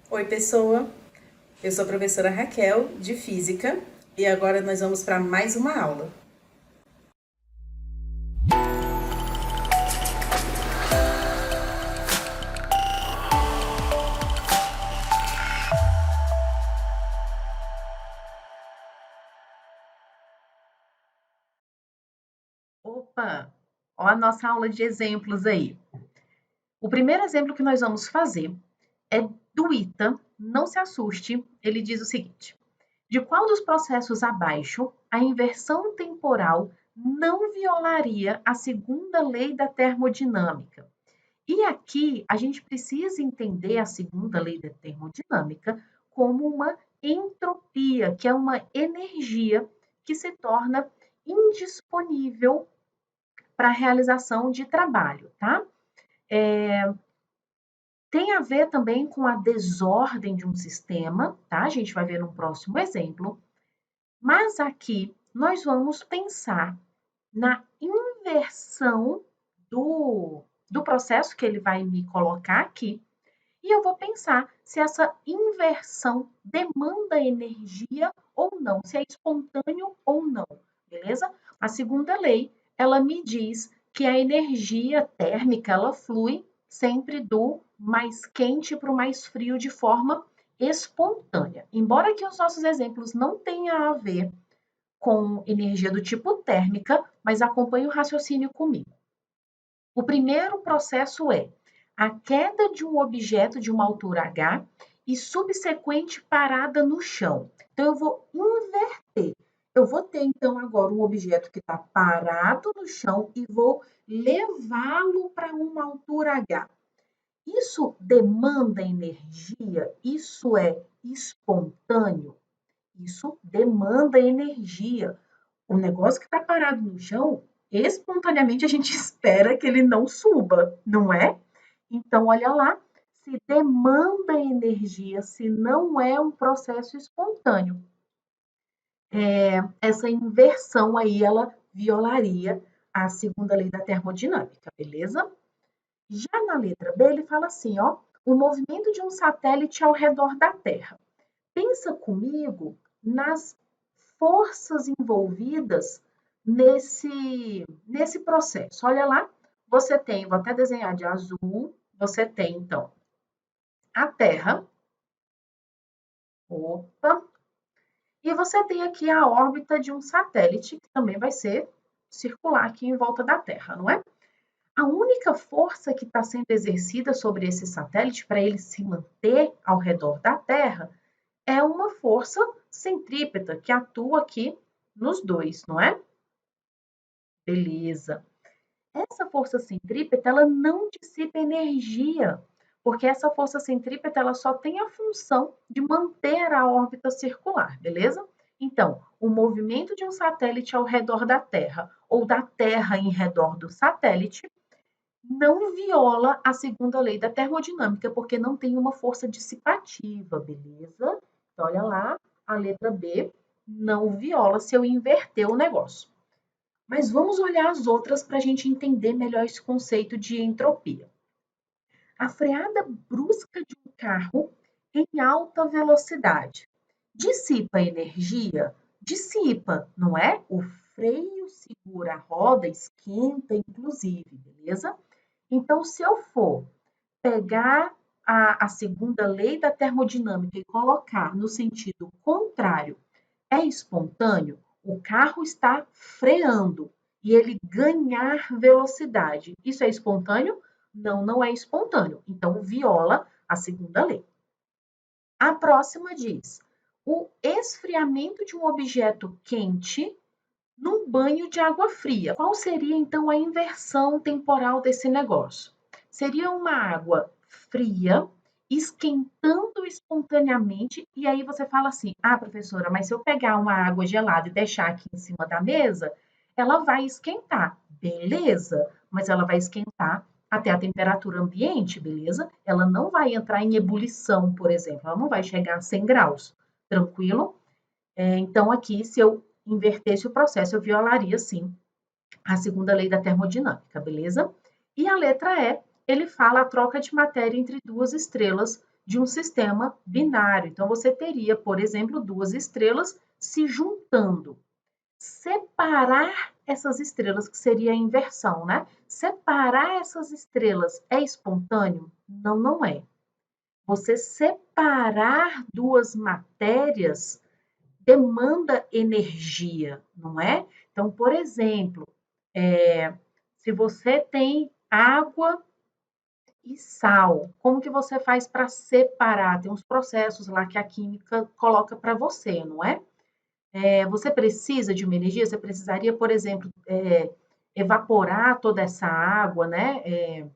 Oi, pessoa! Eu sou a professora Raquel, de Física, e agora nós vamos para mais uma aula. Opa! Ó a nossa aula de exemplos aí. O primeiro exemplo que nós vamos fazer é do ITA, não se assuste, ele diz o seguinte: de qual dos processos abaixo a inversão temporal não violaria a segunda lei da termodinâmica? E aqui a gente precisa entender a segunda lei da termodinâmica como uma entropia, que é uma energia que se torna indisponível para a realização de trabalho, tá? Tem a ver também com a desordem de um sistema, tá? A gente vai ver no próximo exemplo. Mas aqui nós vamos pensar na inversão do processo que ele vai me colocar aqui, e eu vou pensar se essa inversão demanda energia ou não, se é espontâneo ou não, beleza? A segunda lei, ela me diz que a energia térmica, ela flui sempre do mais quente para o mais frio de forma espontânea. Embora que os nossos exemplos não tenham a ver com energia do tipo térmica, mas acompanhe o raciocínio comigo. O primeiro processo é a queda de um objeto de uma altura h e subsequente parada no chão. Então, eu vou inverter. Eu vou ter, então, agora um objeto que está parado no chão e vou levá-lo para uma altura h. Isso demanda energia? Isso é espontâneo? Isso demanda energia. O negócio que está parado no chão, espontaneamente a gente espera que ele não suba, não é? Então, olha lá, se demanda energia, se não é um processo espontâneo. Essa inversão aí, ela violaria a segunda lei da termodinâmica, beleza? Já na letra B, ele fala assim, ó, o movimento de um satélite ao redor da Terra. Pensa comigo nas forças envolvidas nesse processo. Olha lá, você tem, vou até desenhar de azul, você tem, então, a Terra, opa, e você tem aqui a órbita de um satélite, que também vai ser circular aqui em volta da Terra, não é? A única força que está sendo exercida sobre esse satélite para ele se manter ao redor da Terra é uma força centrípeta que atua aqui nos dois, não é? Beleza. Essa força centrípeta, ela não dissipa energia, porque essa força centrípeta, ela só tem a função de manter a órbita circular, beleza? Então, o movimento de um satélite ao redor da Terra ou da Terra em redor do satélite não viola a segunda lei da termodinâmica, porque não tem uma força dissipativa, beleza? Então, olha lá, a letra B não viola se eu inverter o negócio. Mas vamos olhar as outras para a gente entender melhor esse conceito de entropia. A freada brusca de um carro em alta velocidade dissipa energia? Dissipa, não é? O freio segura a roda, esquenta, inclusive, beleza? Então, se eu for pegar a segunda lei da termodinâmica e colocar no sentido contrário, é espontâneo? O carro está freando e ele ganhar velocidade. Isso é espontâneo? Não, não é espontâneo. Então, viola a segunda lei. A próxima diz: o esfriamento de um objeto quente num banho de água fria. Qual seria então a inversão temporal desse negócio? Seria uma água fria esquentando espontaneamente, e aí você fala assim: ah, professora, mas se eu pegar uma água gelada e deixar aqui em cima da mesa, ela vai esquentar. Beleza, mas ela vai esquentar até a temperatura ambiente, beleza? Ela não vai entrar em ebulição, por exemplo, ela não vai chegar a 100 graus, tranquilo? Então, aqui, se eu invertesse o processo, eu violaria, sim, a segunda lei da termodinâmica, beleza? E a letra E, ele fala a troca de matéria entre duas estrelas de um sistema binário. Então, você teria, por exemplo, duas estrelas se juntando. Separar essas estrelas, que seria a inversão, né? Separar essas estrelas é espontâneo? Não, não é. Você separar duas matérias demanda energia, não é? Então, por exemplo, se você tem água e sal, como que você faz para separar? Tem uns processos lá que a química coloca para você, não é? Você precisa de uma energia, você precisaria, por exemplo, evaporar toda essa água, né?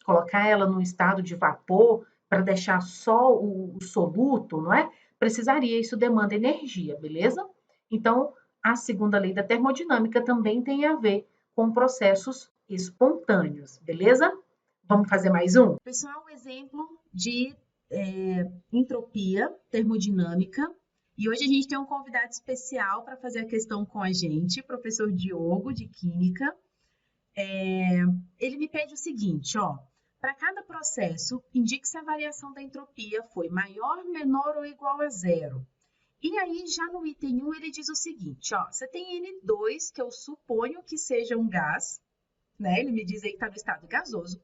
Colocar ela num estado de vapor para deixar só o soluto, não é? Precisaria, isso demanda energia, beleza? Então, a segunda lei da termodinâmica também tem a ver com processos espontâneos, beleza? Vamos fazer mais um? Pessoal, um exemplo de entropia termodinâmica. E hoje a gente tem um convidado especial para fazer a questão com a gente, professor Diogo, de Química. Ele me pede o seguinte, ó. Para cada processo, indique se a variação da entropia foi maior, menor ou igual a zero. E aí, já no item 1, ele diz o seguinte, ó. Você tem N2, que eu suponho que seja um gás, né? Ele me diz aí que está no estado gasoso.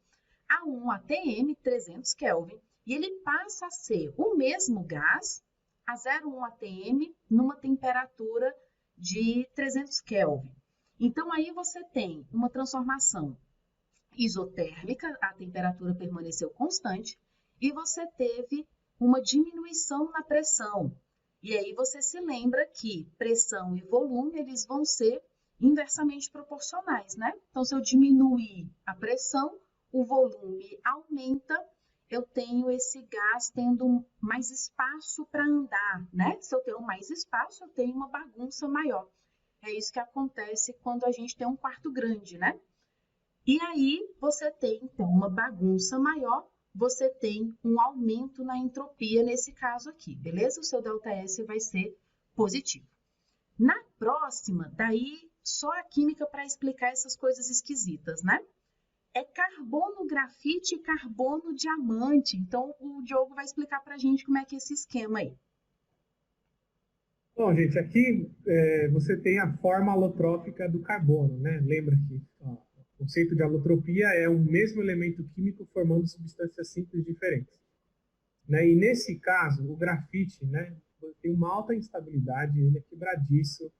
A1 ATM, 300 Kelvin. E ele passa a ser o mesmo gás, a 0,1 ATM, numa temperatura de 300 Kelvin. Então, aí você tem uma transformação isotérmica, a temperatura permaneceu constante, e você teve uma diminuição na pressão. E aí você se lembra que pressão e volume, eles vão ser inversamente proporcionais, né? Então, se eu diminuir a pressão, o volume aumenta, eu tenho esse gás tendo mais espaço para andar, né? Se eu tenho mais espaço, eu tenho uma bagunça maior. É isso que acontece quando a gente tem um quarto grande, né? E aí você tem, então, uma bagunça maior, você tem um aumento na entropia nesse caso aqui, beleza? O seu ΔS vai ser positivo. Na próxima, daí só a química para explicar essas coisas esquisitas, né? É carbono grafite e carbono diamante. Então, o Diogo vai explicar para a gente como é que é esse esquema aí. Bom, gente, aqui você tem a forma alotrópica do carbono, né? Lembra que o conceito de alotropia é um mesmo elemento químico formando substâncias simples diferentes, né? E nesse caso, o grafite, né, tem uma alta instabilidade, ele é quebradiço,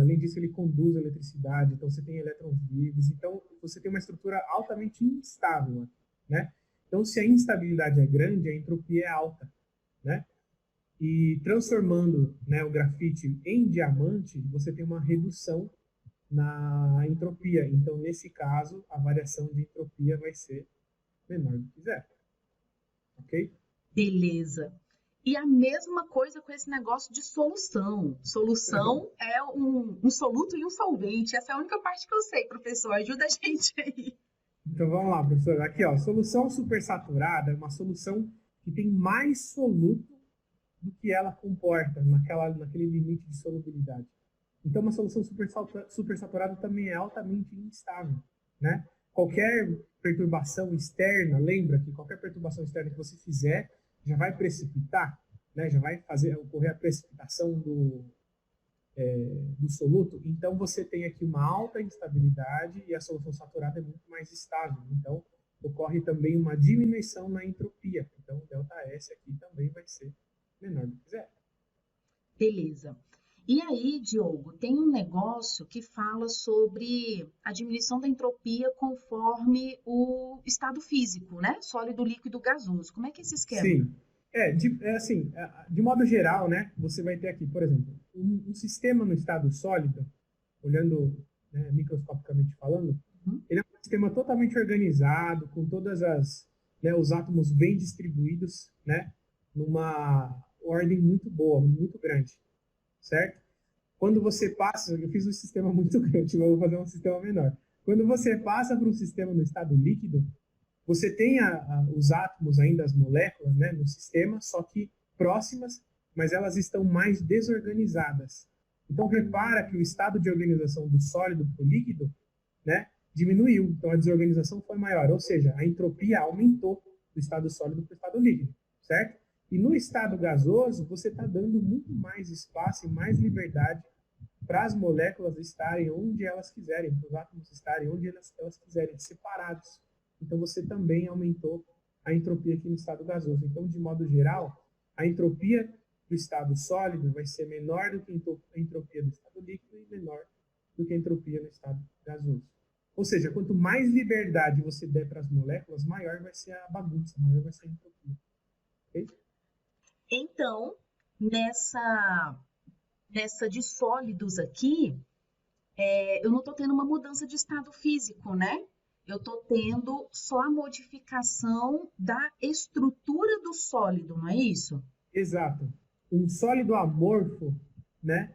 além disso ele conduz eletricidade, então você tem elétrons livres, então você tem uma estrutura altamente instável, né? Então, se a instabilidade é grande, a entropia é alta, né? E transformando, né, o grafite em diamante, você tem uma redução na entropia. Então, nesse caso, a variação de entropia vai ser menor do que zero. Ok? Beleza. E a mesma coisa com esse negócio de solução. Solução é um soluto e um solvente. Essa é a única parte que eu sei, professor. Ajuda a gente aí. Então, vamos lá, professor. Aqui, ó, solução supersaturada é uma solução que tem mais soluto do que ela comporta naquele limite de solubilidade. Então, uma solução supersaturada também é altamente instável, né? Qualquer perturbação externa, lembra que qualquer perturbação externa que você fizer já vai precipitar, né? Já vai ocorrer a precipitação do soluto. Então, você tem aqui uma alta instabilidade e a solução saturada é muito mais estável. Então, ocorre também uma diminuição na entropia. Então, o ΔS aqui também vai ser menor do que zero. Beleza. E aí, Diogo, tem um negócio que fala sobre a diminuição da entropia conforme o estado físico, né? Sólido, líquido, gasoso. Como é que é esse esquema? Sim. De modo geral, né, você vai ter aqui, por exemplo, um sistema no estado sólido, olhando, né, microscopicamente falando, ele é um sistema totalmente organizado, com os átomos bem distribuídos, né, numa ordem muito boa, muito grande, certo? Quando você passa, eu fiz um sistema muito grande, mas vou fazer um sistema menor. Quando você passa para um sistema no estado líquido, você tem os átomos ainda, as moléculas, né, no sistema, só que próximas, mas elas estão mais desorganizadas. Então, repara que o estado de organização do sólido para o líquido, né, diminuiu. Então, a desorganização foi maior, ou seja, a entropia aumentou do estado sólido para o estado líquido, certo? E no estado gasoso, você está dando muito mais espaço e mais liberdade para as moléculas estarem onde elas quiserem, para os átomos estarem onde elas quiserem, separados. Então, você também aumentou a entropia aqui no estado gasoso. Então, de modo geral, a entropia do estado sólido vai ser menor do que a entropia do estado líquido e menor do que a entropia no estado gasoso. Ou seja, quanto mais liberdade você der para as moléculas, maior vai ser a bagunça, maior vai ser a entropia. Okay? Então, nessa de sólidos aqui, eu não estou tendo uma mudança de estado físico, né? Eu estou tendo só a modificação da estrutura do sólido, não é isso? Exato. Um sólido amorfo, né,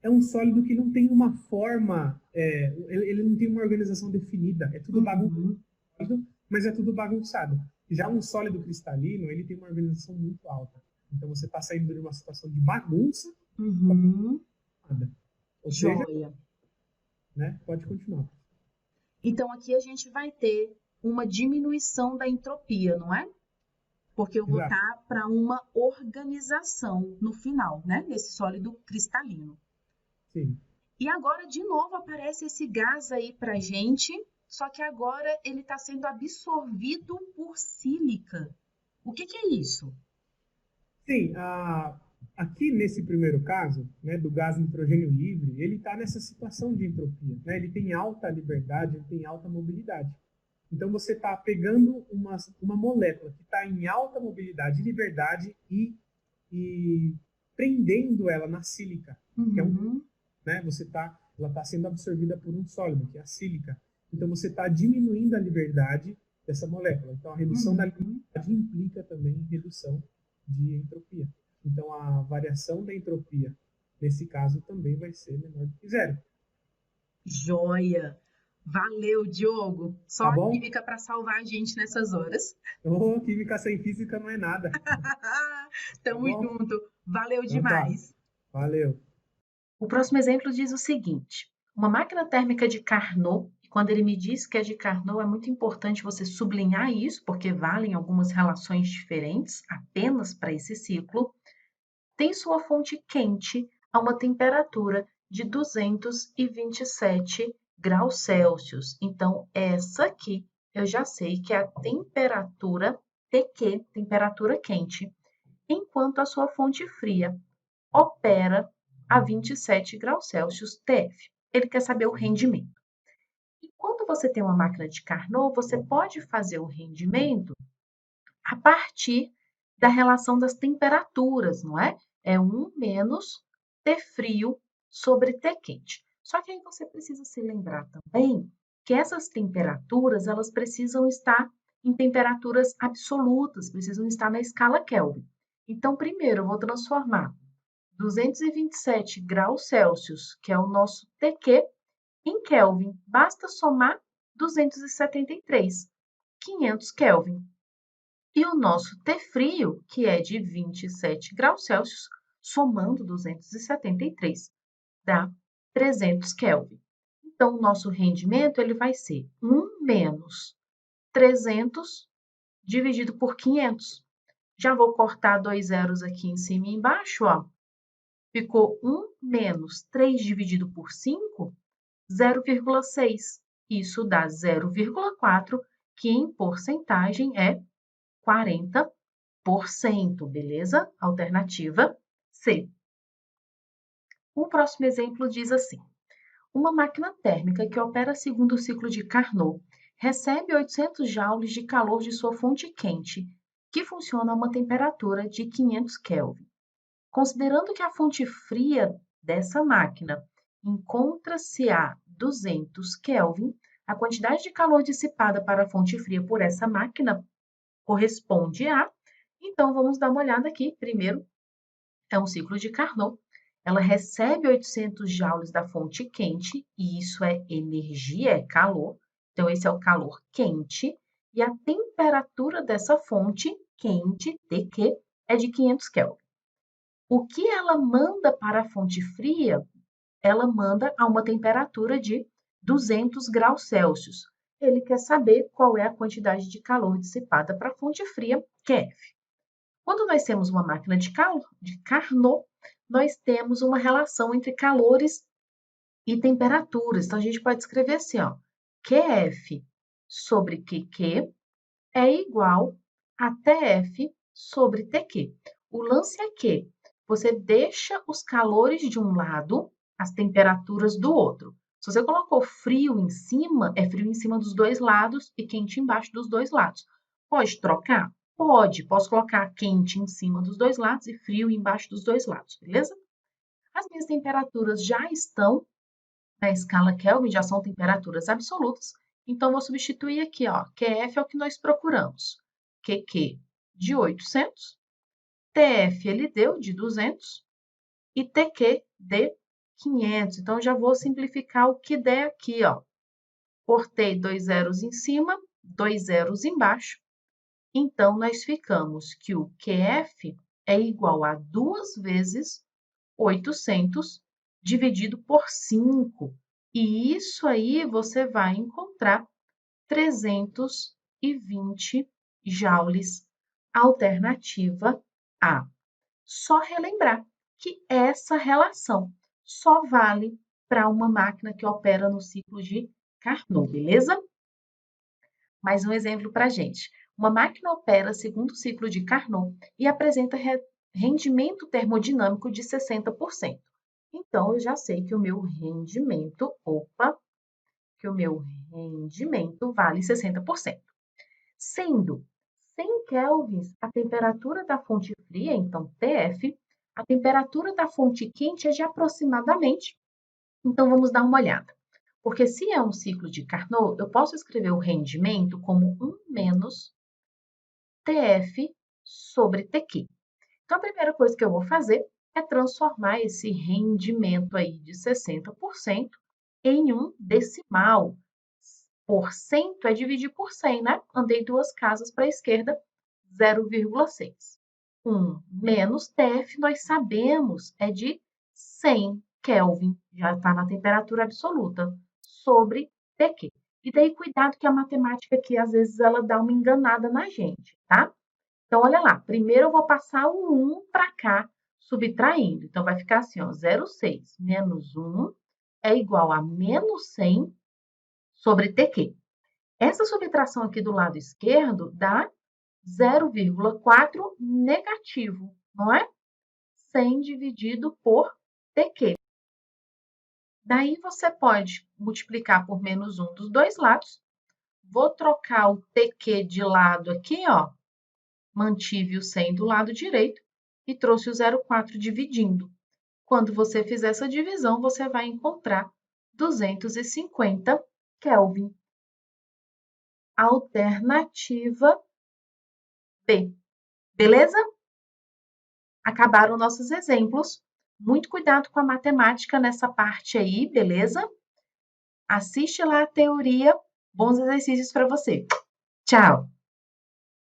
é um sólido que não tem uma forma, ele não tem uma organização definida. É tudo bagunçado, mas é tudo bagunçado. Já um sólido cristalino, ele tem uma organização muito alta. Então você está saindo de uma situação de bagunça. Ou seja, Joia. né, pode continuar. Então aqui a gente vai ter uma diminuição da entropia, não é? Porque eu vou Exato. estar para uma organização no final, né? Nesse sólido cristalino. Sim. E agora, de novo, aparece esse gás aí para gente, só que agora ele está sendo absorvido por sílica. O que é isso? Sim, aqui nesse primeiro caso, né, do gás nitrogênio livre, ele está nessa situação de entropia. Né? Ele tem alta liberdade, ele tem alta mobilidade. Então, você está pegando uma molécula que está em alta mobilidade e liberdade e prendendo ela na sílica, que é né, ela está sendo absorvida por um sólido, que é a sílica. Então, você está diminuindo a liberdade dessa molécula. Então, a redução da liberdade implica também redução de entropia. Então, a variação da entropia, nesse caso, também vai ser menor do que zero. Joia! Valeu, Diogo! Só Tá a bom? química para salvar a gente nessas horas. Oh, química sem física não é nada. Tamo junto! Valeu Então tá. demais! Valeu. O próximo exemplo diz o seguinte: uma máquina térmica de Carnot, e quando ele me diz que é de Carnot, é muito importante você sublinhar isso, porque valem algumas relações diferentes apenas para esse ciclo, tem sua fonte quente a uma temperatura de 227 graus Celsius. Então, essa aqui eu já sei que é a temperatura TQ, temperatura quente, enquanto a sua fonte fria opera a 27 graus Celsius TF. Ele quer saber o rendimento. E quando você tem uma máquina de Carnot, você pode fazer o rendimento a partir da relação das temperaturas, não é? É 1 menos T frio sobre T quente. Só que aí você precisa se lembrar também que essas temperaturas, elas precisam estar em temperaturas absolutas, precisam estar na escala Kelvin. Então, primeiro, eu vou transformar 227 graus Celsius, que é o nosso TQ, em Kelvin. Basta somar 273, 500 Kelvin. E o nosso T frio, que é de 27 graus Celsius, somando 273, dá 300 Kelvin. Então, o nosso rendimento ele vai ser 1 menos 300 dividido por 500. Já vou cortar 2 zeros aqui em cima e embaixo, ó. Ficou 1 menos 3 dividido por 5, 0,6. Isso dá 0,4, que em porcentagem é 40%, beleza? Alternativa C. O próximo exemplo diz assim: uma máquina térmica que opera segundo o ciclo de Carnot recebe 800 joules de calor de sua fonte quente, que funciona a uma temperatura de 500 Kelvin. Considerando que a fonte fria dessa máquina encontra-se a 200 Kelvin, a quantidade de calor dissipada para a fonte fria por essa máquina corresponde a... Então, vamos dar uma olhada aqui. Primeiro, é um ciclo de Carnot. Ela recebe 800 joules da fonte quente, e isso é energia, é calor. Então, esse é o calor quente. E a temperatura dessa fonte quente, TQ, é de 500 Kelvin. O que ela manda para a fonte fria? Ela manda a uma temperatura de 200 graus Celsius. Ele quer saber qual é a quantidade de calor dissipada para a fonte fria, que é F. Quando nós temos uma máquina de Carnot, nós temos uma relação entre calores e temperaturas. Então, a gente pode escrever assim, ó, QF sobre QQ é igual a TF sobre TQ. O lance é que você deixa os calores de um lado, as temperaturas do outro. Se você colocou frio em cima, é frio em cima dos dois lados e quente embaixo dos dois lados. Pode trocar? Pode. Posso colocar quente em cima dos dois lados e frio embaixo dos dois lados, beleza? As minhas temperaturas já estão na escala Kelvin, já são temperaturas absolutas. Então, vou substituir aqui, ó, QF é o que nós procuramos. QQ de 800, TF ele deu de 200 e TQ de 500. Então, já vou simplificar o que der aqui, ó. Cortei 2 zeros em cima, 2 zeros embaixo. Então, nós ficamos que o QF é igual a 2 vezes 800 dividido por 5. E isso aí você vai encontrar 320 joules, alternativa A. Só relembrar que essa relação só vale para uma máquina que opera no ciclo de Carnot, beleza? Mais um exemplo para a gente. Uma máquina opera segundo o ciclo de Carnot e apresenta rendimento termodinâmico de 60%. Então, eu já sei que o meu rendimento, vale 60%. Sendo 100 kelvins a temperatura da fonte fria, então TF, a temperatura da fonte quente é de aproximadamente. Então, vamos dar uma olhada. Porque se é um ciclo de Carnot, eu posso escrever o rendimento como 1 menos TF sobre TQ. Então, a primeira coisa que eu vou fazer é transformar esse rendimento aí de 60% em um decimal. Porcento é dividir por 100, né? Andei 2 casas para a esquerda, 0,6. 1 menos TF, nós sabemos, é de 100 Kelvin, já está na temperatura absoluta, sobre TQ. E daí, cuidado que a matemática aqui, às vezes, ela dá uma enganada na gente, tá? Então, olha lá, primeiro eu vou passar o 1 para cá, subtraindo. Então, vai ficar assim, ó, 0,6 menos 1 é igual a menos 100 sobre TQ. Essa subtração aqui do lado esquerdo dá 0,4 negativo, não é? 100 dividido por TQ. Daí, você pode multiplicar por menos 1 dos dois lados. Vou trocar o TQ de lado aqui, ó. Mantive o 100 do lado direito e trouxe o 0,4 dividindo. Quando você fizer essa divisão, você vai encontrar 250 Kelvin. Alternativa B. Beleza? Acabaram nossos exemplos. Muito cuidado com a matemática nessa parte aí, beleza? Assiste lá a teoria. Bons exercícios para você. Tchau!